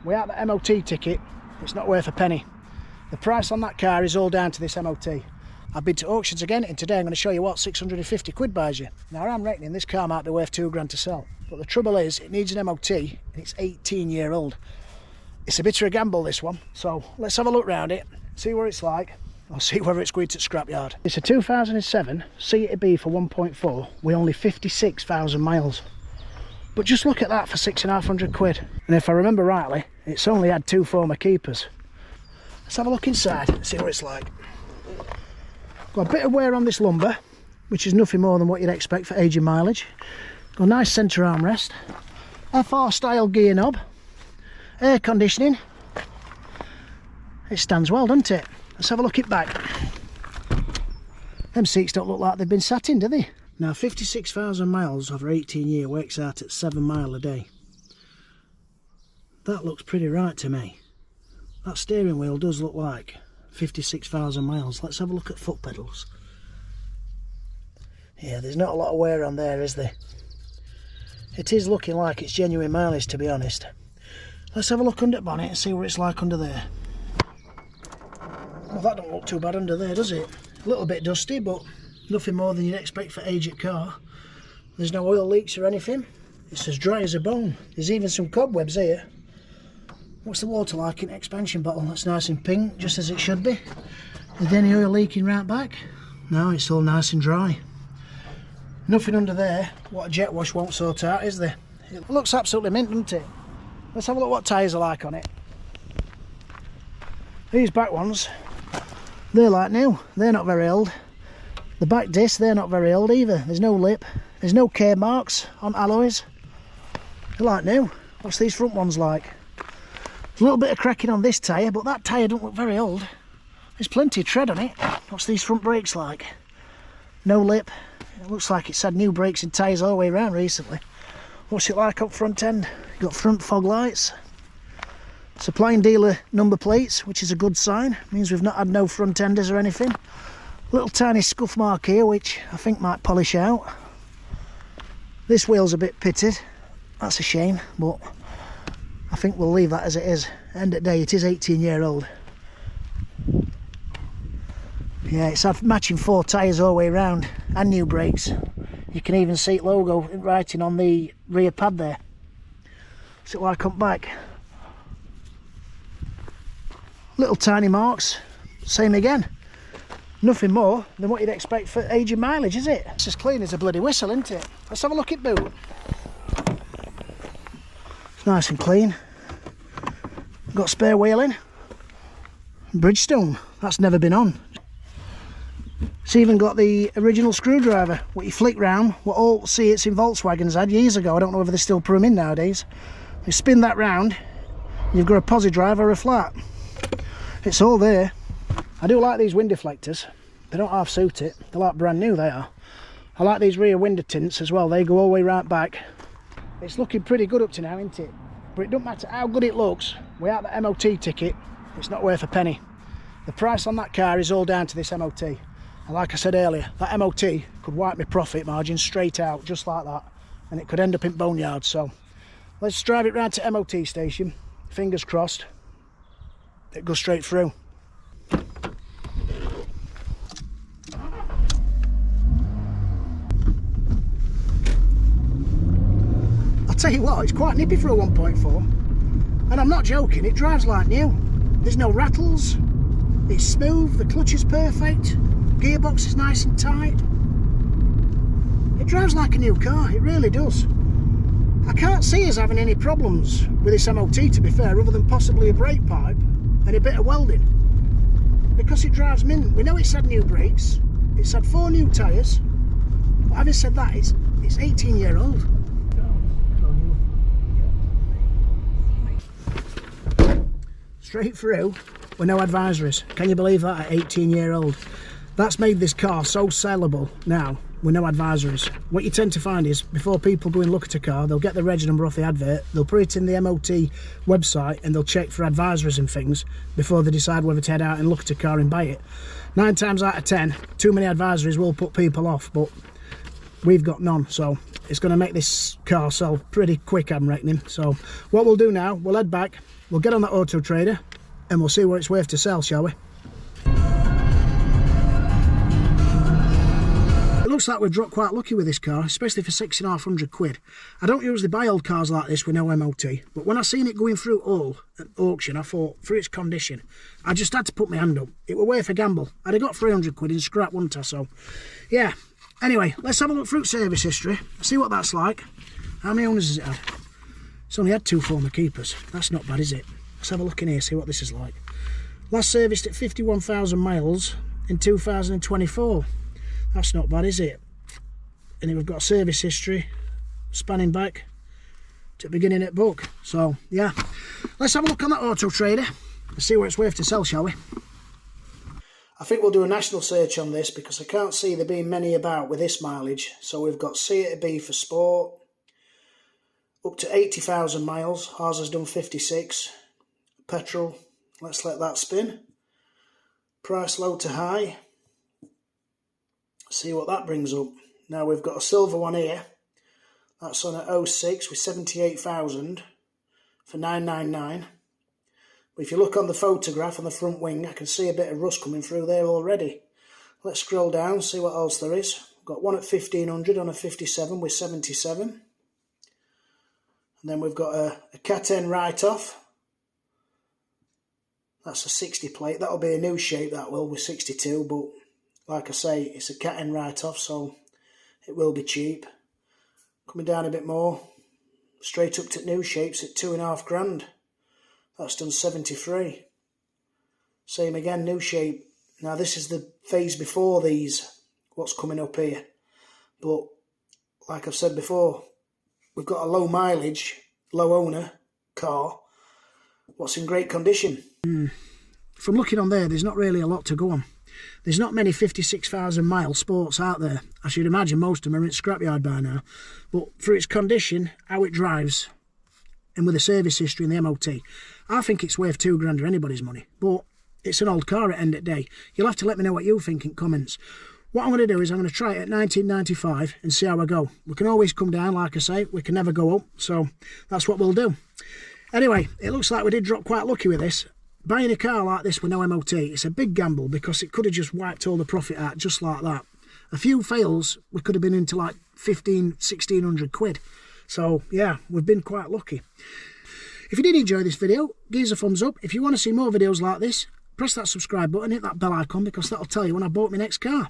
without the MOT ticket, it's not worth a penny. The price on that car is all down to this MOT. I've been to auctions again, and today I'm going to show you what 650 quid buys you. Now I'm reckoning this car might be worth 2 grand to sell, but the trouble is it needs an MOT and it's 18-year-old. It's a bit of a gamble, this one, so let's have a look round it, see what it's like. I'll see whether it's going to scrapyard. It's a 2007 C-to-B for 1.4 with only 56,000 miles. But just look at that for 6,500 quid. And if I remember rightly, it's only had 2 former keepers. Let's have a look inside and see what it's like. Got a bit of wear on this lumbar, which is nothing more than what you'd expect for age and mileage. Got a nice centre armrest. FR style gear knob. Air conditioning. It stands well, doesn't it? Let's have a look at back. Them seats don't look like they've been sat in, do they? Now 56,000 miles over 18 years works out at 7 mile a day. That looks pretty right to me. That steering wheel does look like 56,000 miles. Let's have a look at foot pedals. Yeah, there's not a lot of wear on there, is there? It is looking like it's genuine mileage, to be honest. Let's have a look under the bonnet and see what it's like under there. Well, that don't look too bad under there, does it? A little bit dusty, but nothing more than you'd expect for aged car. There's no oil leaks or anything. It's as dry as a bone. There's even some cobwebs here. What's the water like in the expansion bottle? That's nice and pink, just as it should be. Is there any oil leaking right back? No, it's all nice and dry. Nothing under there. What a jet wash won't sort out, is there? It looks absolutely mint, doesn't it? Let's have a look what tyres are like on it. These back ones, they're like new. They're not very old. The back discs, they're not very old either. There's no lip. There's no K marks on alloys. They're like new. What's these front ones like? There's a little bit of cracking on this tyre, but that tyre don't look very old. There's plenty of tread on it. What's these front brakes like? No lip. It looks like it's had new brakes and tyres all the way around recently. What's it like up front end? Got front fog lights. Supplying dealer number plates, which is a good sign. Means we've not had no front enders or anything. Little tiny scuff mark here, which I think might polish out. This wheel's a bit pitted. That's a shame, but I think we'll leave that as it is. End of the day, it is 18-year-old. Yeah, it's had matching 4 tyres all the way around and new brakes. You can even see logo writing on the rear pad there. What's it like on back? Little tiny marks, same again. Nothing more than what you'd expect for age and mileage, is it? It's as clean as a bloody whistle, isn't it? Let's have a look at boot. It's nice and clean. Got spare wheeling. Bridgestone, that's never been on. It's even got the original screwdriver, what you flick round, what all Seats in Volkswagens had years ago. I don't know whether they still put them in nowadays. You spin that round, you've got a posi drive or a flat. It's all there. I do like these wind deflectors. They don't half suit it. They're like brand new, they are. I like these rear window tints as well. They go all the way right back. It's looking pretty good up to now, isn't it? But it doesn't matter how good it looks, without the MOT ticket, it's not worth a penny. The price on that car is all down to this MOT. And like I said earlier, that MOT could wipe my profit margin straight out, just like that. And it could end up in boneyard. So let's drive it round to MOT station. Fingers crossed. It goes straight through. I'll tell you what, it's quite nippy for a 1.4. And I'm not joking, it drives like new. There's no rattles. It's smooth, the clutch is perfect. Gearbox is nice and tight. It drives like a new car, it really does. I can't see us having any problems with this MOT, to be fair, other than possibly a brake pipe and a bit of welding. Because it drives mint. We know it's had new brakes, it's had 4 new tyres, but having said that, it's 18-year-old. Straight through with no advisories. Can you believe that at 18-year-old? That's made this car so sellable now with no advisories. What you tend to find is, before people go and look at a car, they'll get the reg number off the advert, they'll put it in the MOT website and they'll check for advisories and things before they decide whether to head out and look at a car and buy it. 9 times out of 10, too many advisories will put people off, but we've got none, so it's going to make this car sell pretty quick, I'm reckoning. So what we'll do now, we'll head back, we'll get on that Auto Trader and we'll see what it's worth to sell, shall we? It looks like we've dropped quite lucky with this car, especially for £6,500. I don't usually buy old cars like this with no MOT, but when I seen it going through all at auction, I thought, for its condition, I just had to put my hand up. It were worth a gamble. I'd have got £300 in scrap, wouldn't I? So, yeah. Anyway, let's have a look through service history, see what that's like. How many owners has it had? It's only had 2 former keepers. That's not bad, is it? Let's have a look in here, see what this is like. Last serviced at 51,000 miles in 2024. That's not bad, is it? And we've got service history spanning back to the beginning at book. So, yeah. Let's have a look on that Auto Trader and see what it's worth to sell, shall we? I think we'll do a national search on this because I can't see there being many about with this mileage. So we've got C to B for sport, up to 80,000 miles. Ours has done 56. Petrol, let's let that spin. Price low to high. See what that brings up. Now we've got a silver one here. That's on at 06 with 78,000 for 999. But if you look on the photograph on the front wing, I can see a bit of rust coming through there already. Let's scroll down, see what else there is. Got one at 1,500 on a 57 with 77. And then we've got a Cat N write-off. That's a 60 plate. That'll be a new shape, that will, with 62. But like I say, it's a Cat N write-off, so it will be cheap. Coming down a bit more. Straight up to new shapes at £2,500. That's done 73. Same again, new shape. Now this is the phase before these, what's coming up here. But like I've said before, we've got a low mileage, low owner car. What's in great condition. From looking on there, there's not really a lot to go on. There's not many 56,000 mile sports out there. I should imagine most of them are in scrapyard by now. But for its condition, how it drives, and with the service history and the MOT, I think it's worth £2,000 or anybody's money. But it's an old car at the end of the day. You'll have to let me know what you think in comments. What I'm going to do is I'm going to try it at 1995 and see how I go. We can always come down, like I say. We can never go up. So that's what we'll do. Anyway, it looks like we did drop quite lucky with this. Buying a car like this with no MOT, it's a big gamble because it could have just wiped all the profit out just like that. A few fails, we could have been into like 1,600 quid. So yeah, we've been quite lucky. If you did enjoy this video, give us a thumbs up. If you want to see more videos like this, press that subscribe button, hit that bell icon because that'll tell you when I bought my next car.